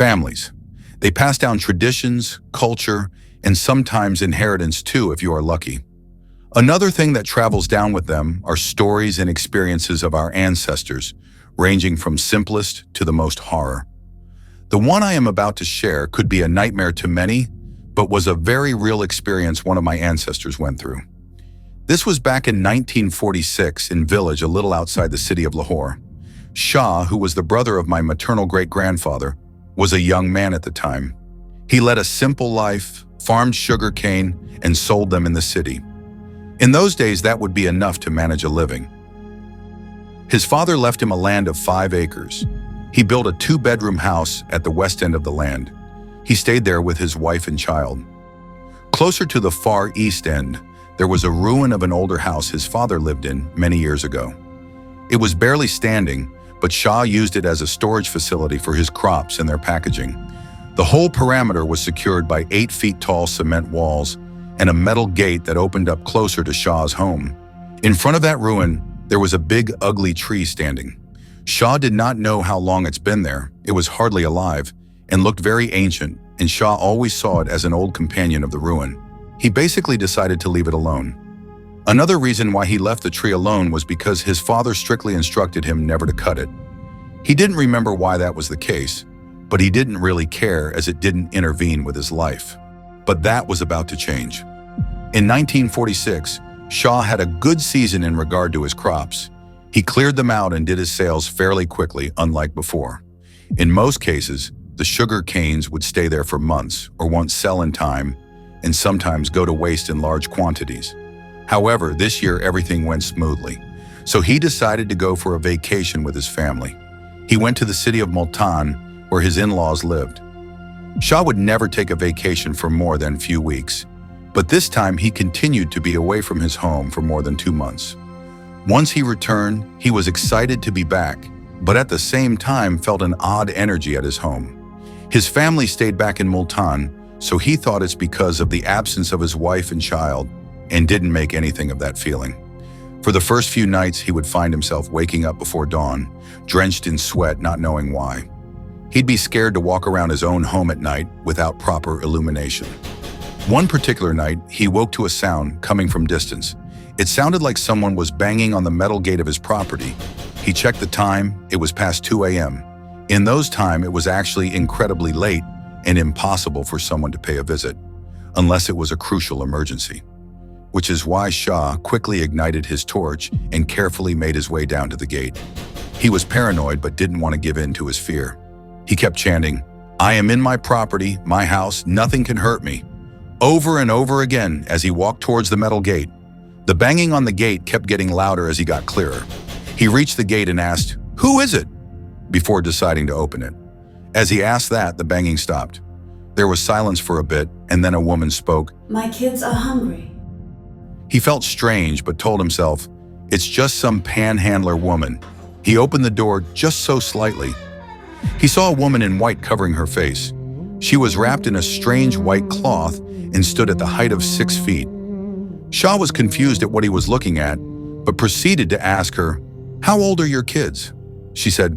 Families. They pass down traditions, culture, and sometimes inheritance too if you are lucky. Another thing that travels down with them are stories and experiences of our ancestors, ranging from simplest to the most horror. The one I am about to share could be a nightmare to many, but was a very real experience one of my ancestors went through. This was back in 1946 in a village a little outside the city of Lahore. Shah, who was the brother of my maternal great-grandfather, was a young man at the time. He led a simple life, farmed sugarcane, and sold them in the city. In those days, that would be enough to manage a living. His father left him a land of 5 acres. He built a 2-bedroom house at the west end of the land. He stayed there with his wife and child. Closer to the far east end, there was a ruin of an older house his father lived in many years ago. It was barely standing, but Shah used it as a storage facility for his crops and their packaging. The whole perimeter was secured by 8 feet tall cement walls and a metal gate that opened up closer to Shah's home. In front of that ruin, there was a big, ugly tree standing. Shah did not know how long it's been there. It was hardly alive and looked very ancient, and Shah always saw it as an old companion of the ruin. He basically decided to leave it alone. Another reason why he left the tree alone was because his father strictly instructed him never to cut it. He didn't remember why that was the case, but he didn't really care as it didn't intervene with his life. But that was about to change. In 1946, Shah had a good season in regard to his crops. He cleared them out and did his sales fairly quickly, unlike before. In most cases, the sugar canes would stay there for months or won't sell in time, and sometimes go to waste in large quantities. However, this year everything went smoothly, so he decided to go for a vacation with his family. He went to the city of Multan, where his in-laws lived. Shah would never take a vacation for more than a few weeks, but this time he continued to be away from his home for more than 2 months. Once he returned, he was excited to be back, but at the same time felt an odd energy at his home. His family stayed back in Multan, so he thought it's because of the absence of his wife and child, and didn't make anything of that feeling. For the first few nights, he would find himself waking up before dawn, drenched in sweat, not knowing why. He'd be scared to walk around his own home at night without proper illumination. One particular night, he woke to a sound coming from distance. It sounded like someone was banging on the metal gate of his property. He checked the time. It was past 2 a.m. In those times, it was actually incredibly late and impossible for someone to pay a visit, unless it was a crucial emergency. Which is why Shah quickly ignited his torch and carefully made his way down to the gate. He was paranoid but didn't want to give in to his fear. He kept chanting, "I am in my property, my house, nothing can hurt me," over and over again as he walked towards the metal gate. The banging on the gate kept getting louder as he got clearer. He reached the gate and asked, "Who is it?" before deciding to open it. As he asked that, the banging stopped. There was silence for a bit, and then a woman spoke. "My kids are hungry." He felt strange, but told himself, it's just some panhandler woman. He opened the door just so slightly. He saw a woman in white covering her face. She was wrapped in a strange white cloth and stood at the height of 6 feet. Shah was confused at what he was looking at, but proceeded to ask her, "How old are your kids?" She said,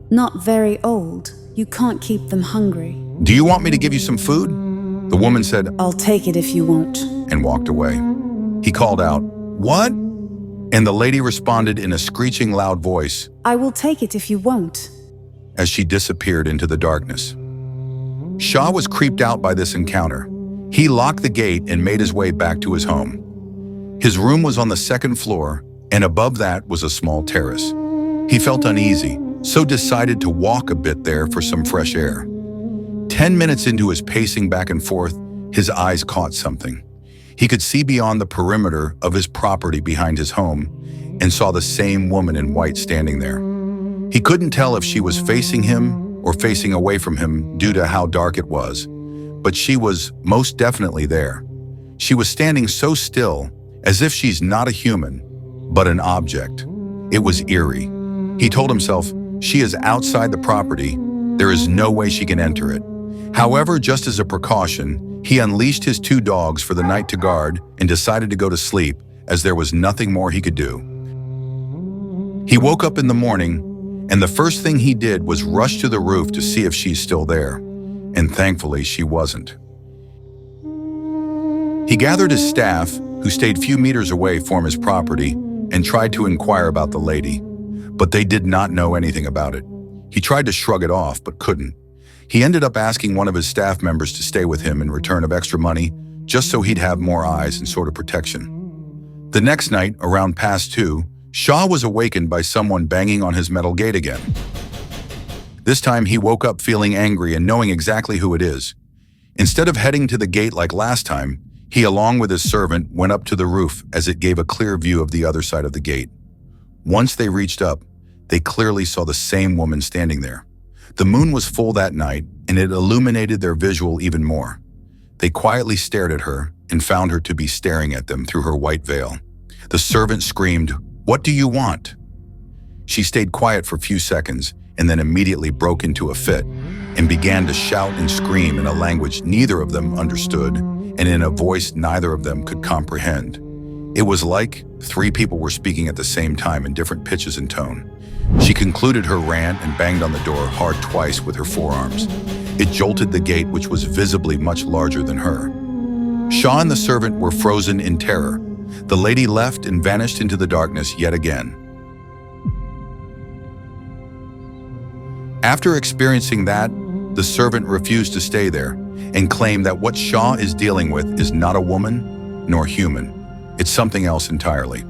"Not very old. You can't keep them hungry." "Do you want me to give you some food?" The woman said, "I'll take it if you won't." and walked away. He called out, "What?" And the lady responded in a screeching loud voice, "I will take it if you won't." as she disappeared into the darkness. Shah was creeped out by this encounter. He locked the gate and made his way back to his home. His room was on the 2nd floor, and above that was a small terrace. He felt uneasy, so decided to walk a bit there for some fresh air. 10 minutes into his pacing back and forth, his eyes caught something. He could see beyond the perimeter of his property behind his home and saw the same woman in white standing there. He couldn't tell if she was facing him or facing away from him due to how dark it was, but she was most definitely there. She was standing so still, as if she's not a human, but an object. It was eerie. He told himself, she is outside the property. There is no way she can enter it. However, just as a precaution, he unleashed his 2 dogs for the night to guard and decided to go to sleep, as there was nothing more he could do. He woke up in the morning, and the first thing he did was rush to the roof to see if she's still there. and thankfully she wasn't. He gathered his staff, who stayed few meters away from his property, and tried to inquire about the lady, but they did not know anything about it. He tried to shrug it off, but couldn't. He ended up asking one of his staff members to stay with him in return of extra money, just so he'd have more eyes and sort of protection. The next night, around past 2, Shah was awakened by someone banging on his metal gate again. This time he woke up feeling angry and knowing exactly who it is. Instead of heading to the gate like last time, he, along with his servant, went up to the roof as it gave a clear view of the other side of the gate. Once they reached up, they clearly saw the same woman standing there. The moon was full that night, and it illuminated their visual even more. They quietly stared at her and found her to be staring at them through her white veil. The servant screamed, "What do you want?" She stayed quiet for a few seconds and then immediately broke into a fit and began to shout and scream in a language neither of them understood and in a voice neither of them could comprehend. It was like 3 people were speaking at the same time in different pitches and tone. She concluded her rant and banged on the door hard twice with her forearms. It jolted the gate, which was visibly much larger than her. Shah and the servant were frozen in terror. The lady left and vanished into the darkness yet again. After experiencing that, the servant refused to stay there and claimed that what Shah is dealing with is not a woman nor human. It's something else entirely.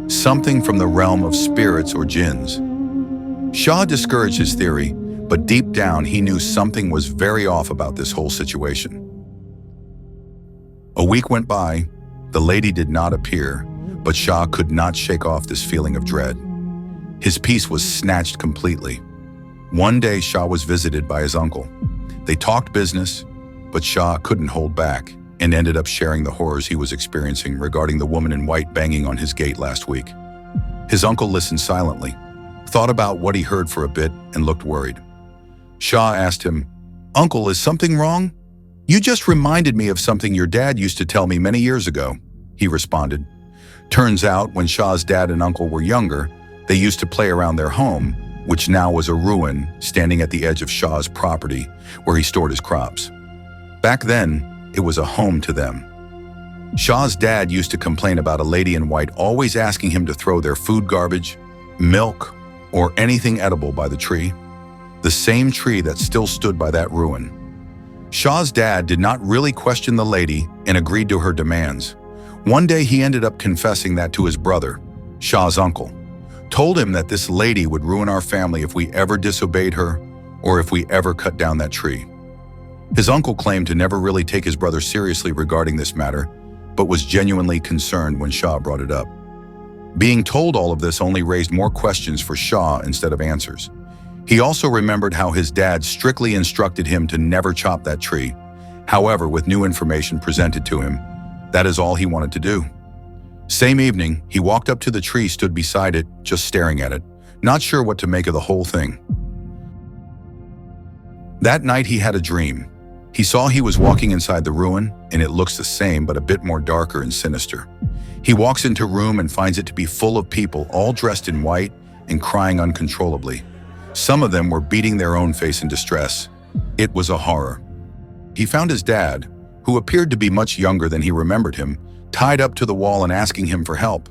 Something from the realm of spirits or jinns. Shah discouraged his theory, but deep down he knew something was very off about this whole situation. A week went by. The lady did not appear, but Shah could not shake off this feeling of dread. His peace was snatched completely. One day Shah was visited by his uncle. They talked business, but Shah couldn't hold back and ended up sharing the horrors he was experiencing regarding the woman in white banging on his gate last week. His uncle listened silently, thought about what he heard for a bit, and looked worried. Shah asked him, "Uncle, is something wrong?" "You just reminded me of something your dad used to tell me many years ago," he responded. Turns out, when Shah's dad and uncle were younger, they used to play around their home, which now was a ruin standing at the edge of Shah's property where he stored his crops. Back then, it was a home to them. Shah's dad used to complain about a lady in white always asking him to throw their food garbage, milk, or anything edible by the tree, the same tree that still stood by that ruin. Shah's dad did not really question the lady and agreed to her demands. One day he ended up confessing that to his brother, Shah's uncle, told him that this lady would ruin our family if we ever disobeyed her or if we ever cut down that tree. His uncle claimed to never really take his brother seriously regarding this matter, but was genuinely concerned when Shah brought it up. Being told all of this only raised more questions for Shah instead of answers. He also remembered how his dad strictly instructed him to never chop that tree. However, with new information presented to him, that is all he wanted to do. Same evening, he walked up to the tree, stood beside it, just staring at it, not sure what to make of the whole thing. That night he had a dream. He saw he was walking inside the ruin, and it looks the same but a bit more darker and sinister. He walks into a room and finds it to be full of people, all dressed in white and crying uncontrollably. Some of them were beating their own face in distress. It was a horror. He found his dad, who appeared to be much younger than he remembered him, tied up to the wall and asking him for help.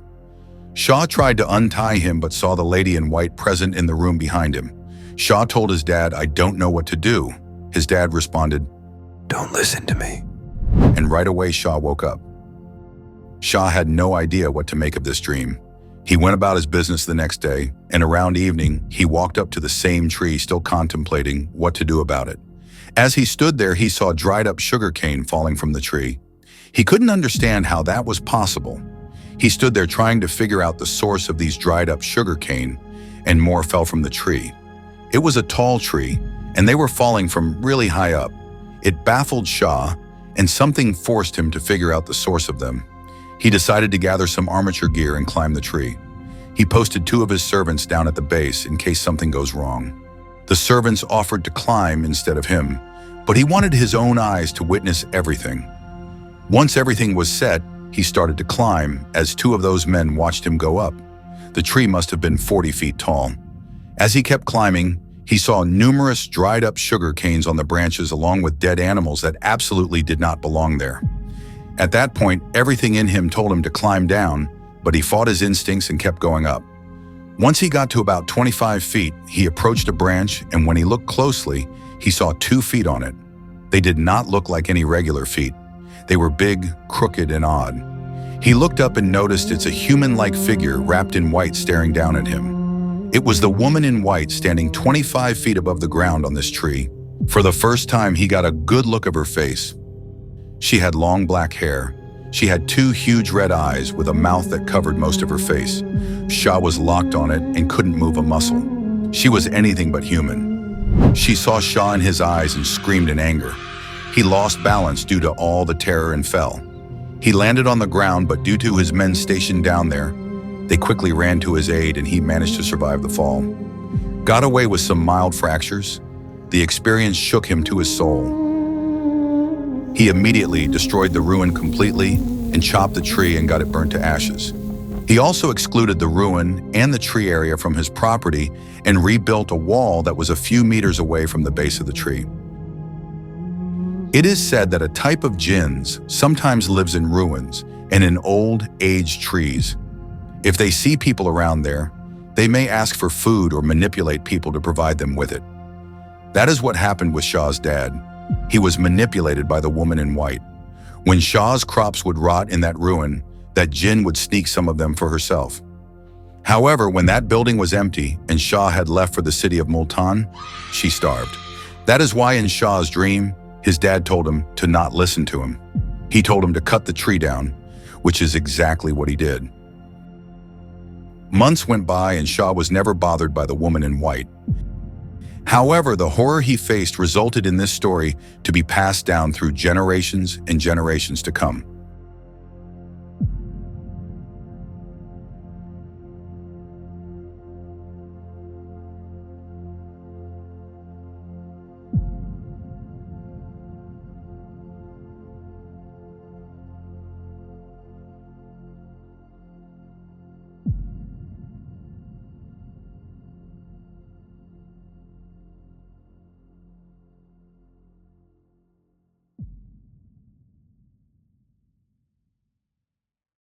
Shah tried to untie him but saw the lady in white present in the room behind him. Shah told his dad, "I don't know what to do." His dad responded, "Don't listen to me." And right away Shah woke up. Shah had no idea what to make of this dream. He went about his business the next day, and around evening, he walked up to the same tree, still contemplating what to do about it. As he stood there, he saw dried up sugar cane falling from the tree. He couldn't understand how that was possible. He stood there trying to figure out the source of these dried up sugar cane, and more fell from the tree. It was a tall tree, and they were falling from really high up. It baffled Shah, and something forced him to figure out the source of them. He decided to gather some armature gear and climb the tree. He posted 2 of his servants down at the base in case something goes wrong. The servants offered to climb instead of him, but he wanted his own eyes to witness everything. Once everything was set, he started to climb as 2 of those men watched him go up. The tree must have been 40 feet tall. As he kept climbing, He saw numerous dried-up sugar canes on the branches along with dead animals that absolutely did not belong there. At that point, everything in him told him to climb down, but he fought his instincts and kept going up. Once he got to about 25 feet, he approached a branch, and when he looked closely, he saw 2 feet on it. They did not look like any regular feet. They were big, crooked, and odd. He looked up and noticed it's a human-like figure wrapped in white staring down at him. It was the woman in white standing 25 feet above the ground on this tree. For the first time, he got a good look of her face. She had long black hair. She had 2 huge red eyes with a mouth that covered most of her face. Shah was locked on it and couldn't move a muscle. She was anything but human. She saw Shah in his eyes and screamed in anger. He lost balance due to all the terror and fell. He landed on the ground, but due to his men stationed down there, they quickly ran to his aid and he managed to survive the fall. Got away with some mild fractures. The experience shook him to his soul. He immediately destroyed the ruin completely and chopped the tree and got it burnt to ashes. He also excluded the ruin and the tree area from his property and rebuilt a wall that was a few meters away from the base of the tree. It is said that a type of jinns sometimes lives in ruins and in old, aged trees. If they see people around there, they may ask for food or manipulate people to provide them with it. That is what happened with Shah's dad. He was manipulated by the woman in white. When Shah's crops would rot in that ruin, that jinn would sneak some of them for herself. However, when that building was empty and Shah had left for the city of Multan, she starved. That is why in Shah's dream, his dad told him to not listen to him. He told him to cut the tree down, which is exactly what he did. Months went by and Shah was never bothered by the woman in white. However, the horror he faced resulted in this story to be passed down through generations and generations to come.